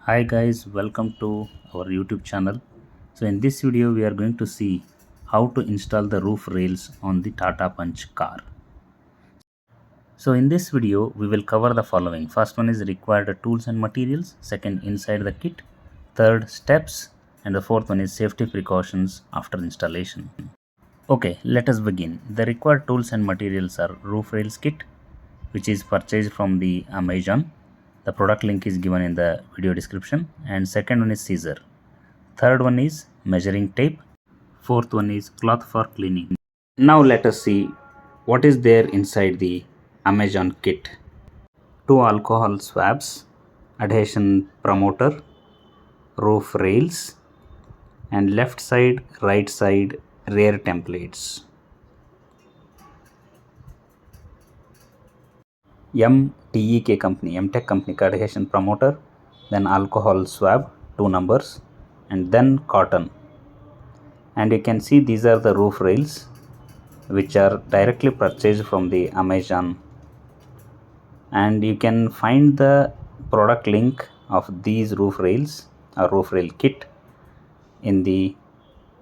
Hi guys, welcome to our YouTube channel. So in this video we are going to see how to install the roof rails on the Tata Punch car. So in this video we will cover the following. First one is required tools and materials, second inside the kit, third steps, and the fourth one is safety precautions after installation. Okay, let us begin. The required tools and materials are roof rails kit, which is purchased from the Amazon. The product link is given in the video description. And second one is scissor. Third one is measuring tape. Fourth one is cloth for cleaning. Now let us see what is there inside the Amazon kit. Two alcohol swabs, adhesion promoter, roof rails, and left side, right side rear templates. MTEK company, MTech company का adhesion promoter, then alcohol swab, 2 numbers, and then cotton. And you can see these are the roof rails which are directly purchased from the Amazon, and you can find the product link of these roof rails or roof rail kit in the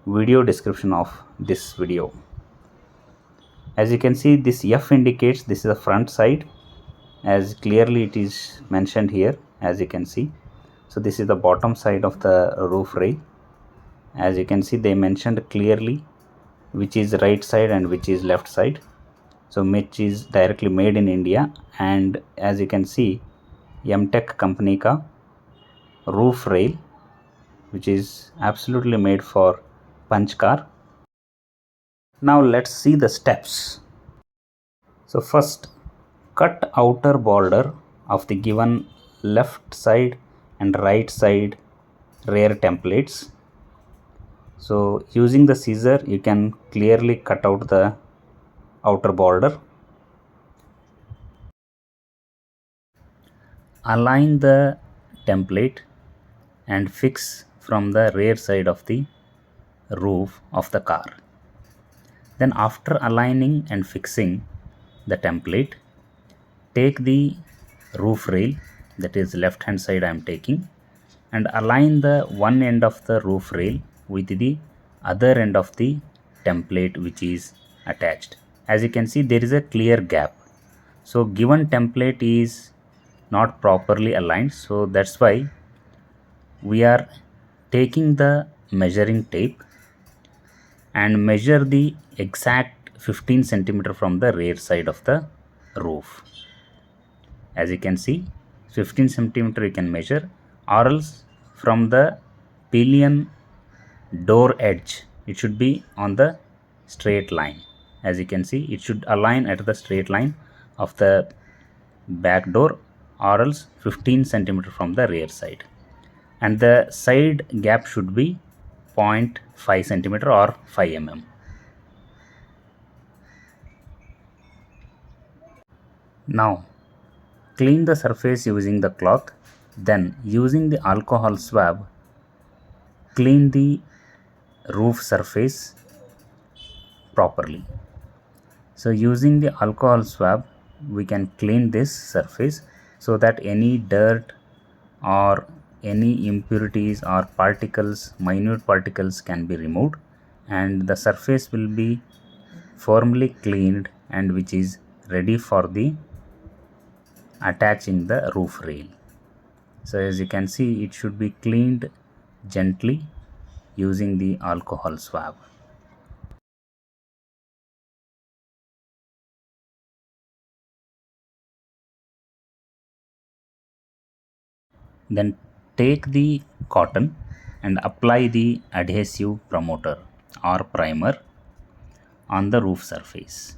video description of this video. As you can see, this F indicates this is the front side, as clearly it is mentioned here, as you can see. So this is the bottom side of the roof rail. As you can see, they mentioned clearly which is right side and which is left side, so which is directly made in India. And as you can see, MTech company ka roof rail, which is absolutely made for Punch car. Now let's see the steps. So first, cut outer border of the given left side and right side rear templates. So using the scissor you can clearly cut out the outer border. Align the template and fix from the rear side of the roof of the car. Then after aligning and fixing the template, take the roof rail, that is left hand side I am taking, and align the one end of the roof rail with the other end of the template which is attached. As you can see, there is a clear gap. So given template is not properly aligned, so that's why we are taking the measuring tape and measure the exact 15 centimeter from the rear side of the roof. As you can see, 15 centimeter you can measure, or else from the pillion door edge it should be on the straight line. As you can see, it should align at the straight line of the back door, or else 15 centimeter from the rear side, and the side gap should be 0.5 centimeter or 5 mm. Now clean the surface using the cloth, then using the alcohol swab clean the roof surface properly. So using the alcohol swab we can clean this surface so that any dirt or any impurities or particles, minute particles, can be removed, and the surface will be firmly cleaned and which is ready for the attaching the roof rail. So as you can see, it should be cleaned gently using the alcohol swab. Then take the cotton and apply the adhesive promoter or primer on the roof surface.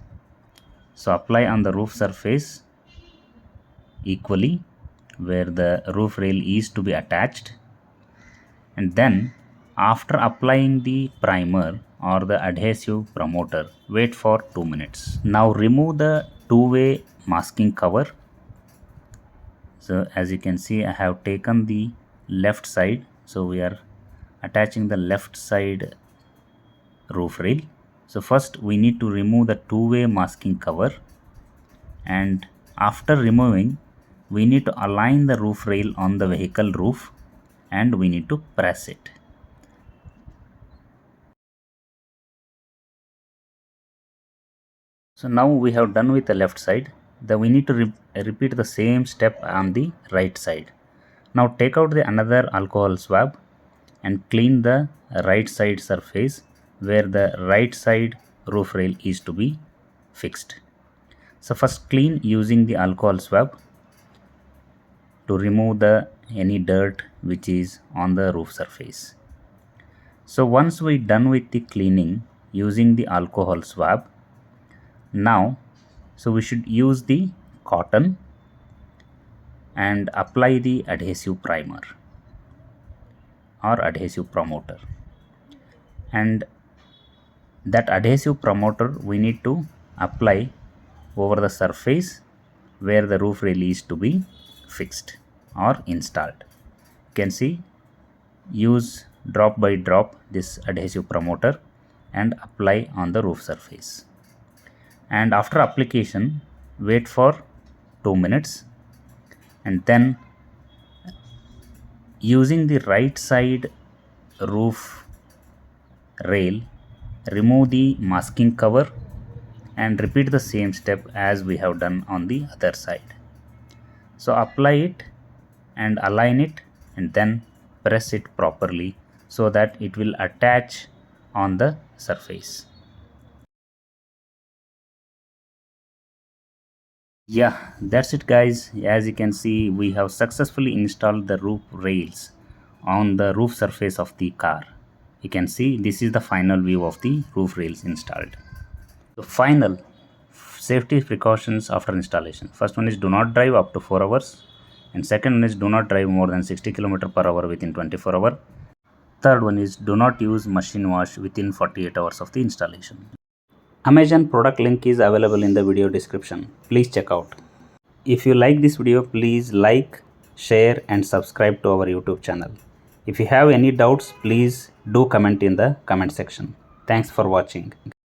So apply on the roof surface equally where the roof rail is to be attached, and then after applying the primer or the adhesive promoter, wait for 2 minutes. Now remove the two-way masking cover. So as you can see, I have taken the left side, so we are attaching the left side roof rail. So first we need to remove the two-way masking cover, and after removing we need to align the roof rail on the vehicle roof and we need to press it. So now we have done with the left side. We need to repeat the same step on the right side. Now take out the another alcohol swab and clean the right side surface where the right side roof rail is to be fixed. So first clean using the alcohol swab to remove any dirt which is on the roof surface. So once we done with the cleaning using the alcohol swab, now so we should use the cotton and apply the adhesive primer or adhesive promoter, and that adhesive promoter we need to apply over the surface where the roof rail is to be fixed or installed. You can see, use drop by drop this adhesive promoter and apply on the roof surface, and after application wait for 2 minutes, and then using the right side roof rail remove the masking cover and repeat the same step as we have done on the other side. So apply it and align it and then press it properly so that it will attach on the surface. Yeah, that's it guys. As you can see, we have successfully installed the roof rails on the roof surface of the car. You can see this is the final view of the roof rails installed. The final safety precautions after installation. First one is do not drive up to 4 hours, and second one is do not drive more than 60 km per hour within 24 hours. Third one is do not use machine wash within 48 hours of the installation. Amazon product link is available in the video description. Please check out. If you like this video, please like, share and subscribe to our YouTube channel. If you have any doubts, please do comment in the comment section. Thanks for watching.